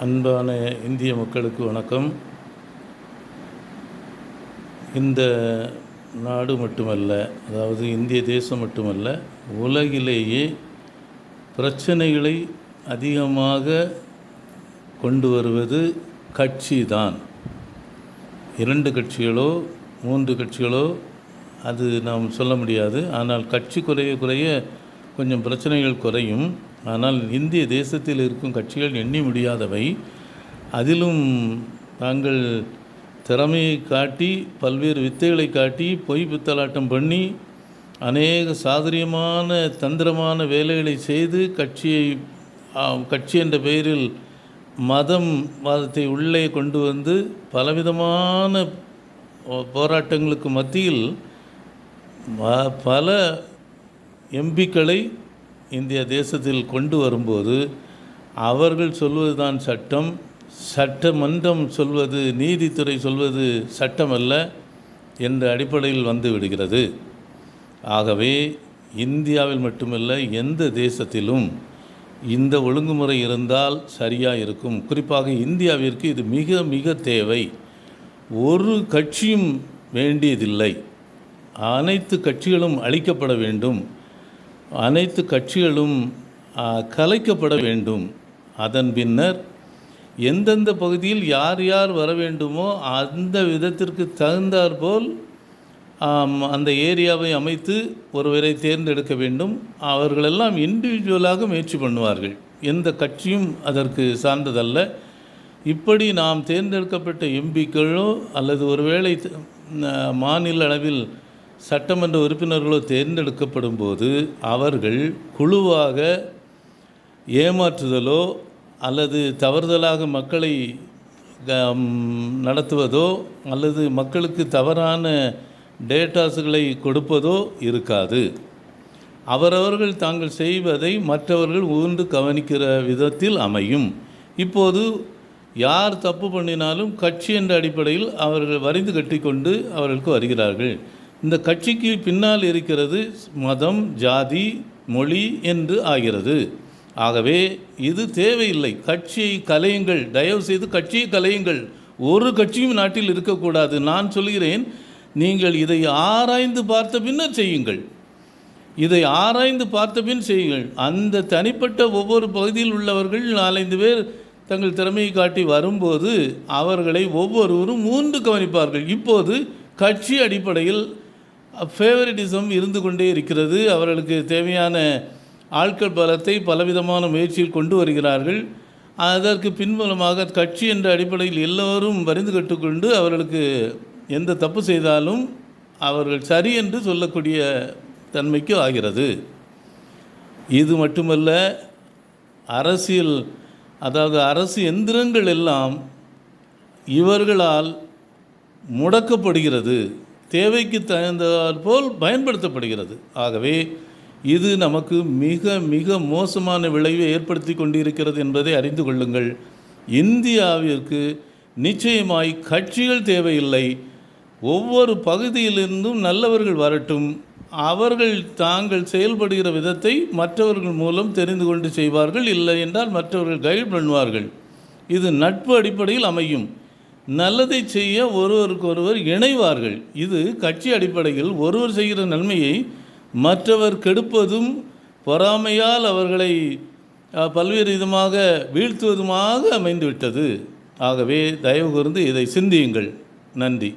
அன்பான இந்திய மக்களுக்கு வணக்கம். இந்த நாடு மட்டுமல்ல, அதாவது இந்திய தேசம் மட்டுமல்ல, உலகிலேயே பிரச்சனைகளை அதிகமாக கொண்டு வருவது கட்சி தான். 2 கட்சிகளோ 3 கட்சிகளோ அது நாம் சொல்ல முடியாது. ஆனால் கட்சி குறைய குறைய கொஞ்சம் பிரச்சனைகள் குறையும். ஆனால் இந்திய தேசத்தில் இருக்கும் கட்சிகள் எண்ணி முடியாதவை. அதிலும் தாங்கள் திறமையை காட்டி, பல்வேறு வித்தைகளை காட்டி, பொய் பித்தலாட்டம் பண்ணி, அநேக சாதுரியமான தந்திரமான வேலைகளை செய்து கட்சி என்ற பெயரில் வாதத்தை உள்ளே கொண்டு வந்து பலவிதமான போராட்டங்களுக்கு மத்தியில் பல எம்பிக்களை இந்திய தேசத்தில் கொண்டு வரும்போது அவர்கள் சொல்வது தான் சட்டம், சட்டமன்றம் சொல்வது, நீதித்துறை சொல்வது சட்டமல்ல என்ற அடிப்படையில் வந்து விடுகிறது. ஆகவே இந்தியாவில் மட்டுமல்ல, எந்த தேசத்திலும் இந்த ஒழுங்குமுறை இருந்தால் சரியாக இருக்கும். குறிப்பாக இந்தியாவிற்கு இது மிக மிக தேவை. ஒரு கட்சியும் வேண்டியதில்லை. அனைத்து கட்சிகளும் அழிக்கப்பட வேண்டும், அனைத்து கட்சிகளும் கலைக்கப்பட வேண்டும். அதன் பின்னர் எந்தெந்த பகுதியில் யார் யார் வர வேண்டுமோ அந்த விதத்திற்கு தகுந்தாற்போல் அந்த ஏரியாவை அமைத்து ஒருவரை தேர்ந்தெடுக்க வேண்டும். அவர்களெல்லாம் இண்டிவிஜுவலாக முயற்சி பண்ணுவார்கள். எந்த கட்சியும் அதற்கு சார்ந்ததல்ல. இப்படி நாம் தேர்ந்தெடுக்கப்பட்ட எம்பிக்களோ அல்லது ஒருவேளை மாநில அளவில் சட்டமன்ற உறுப்பினர்களோ தேர்ந்தெடுக்கப்படும் போது அவர்கள் குழுவாக ஏமாற்றுதலோ அல்லது தவறுதலாக மக்களை நடத்துவதோ அல்லது மக்களுக்கு தவறான டேட்டாஸுகளை கொடுப்பதோ இருக்காது. அவரவர்கள் தாங்கள் செய்வதை மற்றவர்கள் ஊர்ந்து கவனிக்கிற விதத்தில் அமையும். இப்போது யார் தப்பு பண்ணினாலும் கட்சி என்ற அடிப்படையில் அவர்கள் வரிந்து கட்டிக்கொண்டு அவர்களுக்கு வருகிறார்கள். இந்த கட்சிக்கு பின்னால் இருக்கிறது மதம், ஜாதி, மொழி என்று ஆகிறது. ஆகவே இது தேவையில்லை. கட்சியை கலையுங்கள், தயவு செய்து கட்சியை கலையுங்கள். ஒரு கட்சியும் நாட்டில் இருக்கக்கூடாது. நான் சொல்கிறேன், நீங்கள் இதை ஆராய்ந்து பார்த்த பின்னர் செய்யுங்கள். இதை ஆராய்ந்து பார்த்த பின் செய்யுங்கள். அந்த தனிப்பட்ட ஒவ்வொரு பகுதியில் உள்ளவர்கள் 4-5 பேர் தங்கள் திறமையை காட்டி வரும்போது அவர்களை ஒவ்வொருவரும் 3 கவனிப்பார்கள். இப்போது கட்சி அடிப்படையில் ஃபேவரிட்டிசம் இருந்து கொண்டே இருக்கிறது. அவர்களுக்கு தேவையான ஆட்கள் பலத்தை பலவிதமான முயற்சியில் கொண்டு வருகிறார்கள். அதற்கு பின்புலமாக கட்சி என்ற அடிப்படையில் எல்லோரும் வரிந்து கட்டுக்கொண்டு அவர்களுக்கு எந்த தப்பு செய்தாலும் அவர்கள் சரி என்று சொல்லக்கூடிய தன்மைக்கு ஆகிறது. இது மட்டுமல்ல, அரசு எந்திரங்கள் எல்லாம் இவர்களால் முடக்கப்படுகிறது, தேவைக்கு தகுந்தாற்போல் பயன்படுத்தப்படுகிறது. ஆகவே இது நமக்கு மிக மிக மோசமான விளைவை ஏற்படுத்தி கொண்டிருக்கிறது என்பதை அறிந்து கொள்ளுங்கள். இந்தியாவிற்கு நிச்சயமாய் கட்சிகள் தேவையில்லை. ஒவ்வொரு பகுதியிலிருந்தும் நல்லவர்கள் வரட்டும். அவர்கள் தாங்கள் செயல்படுகிற விதத்தை மற்றவர்கள் மூலம் தெரிந்து கொண்டு செய்வார்கள். இல்லை என்றால் மற்றவர்கள் கைடு பண்ணுவார்கள். இது நட்பு அடிப்படையில் அமையும். நல்லதை செய்ய ஒருவருக்கொருவர் இணைவார்கள். இது கட்சி அடிப்படையில் ஒருவர் செய்கிற நன்மையை மற்றவர் கெடுப்பதும் பொறாமையால் அவர்களை பல்வேறு விதமாக வீழ்த்துவதுமாக அமைந்துவிட்டது. ஆகவே தயவு கூர்ந்து இதை சிந்தியுங்கள். நன்றி.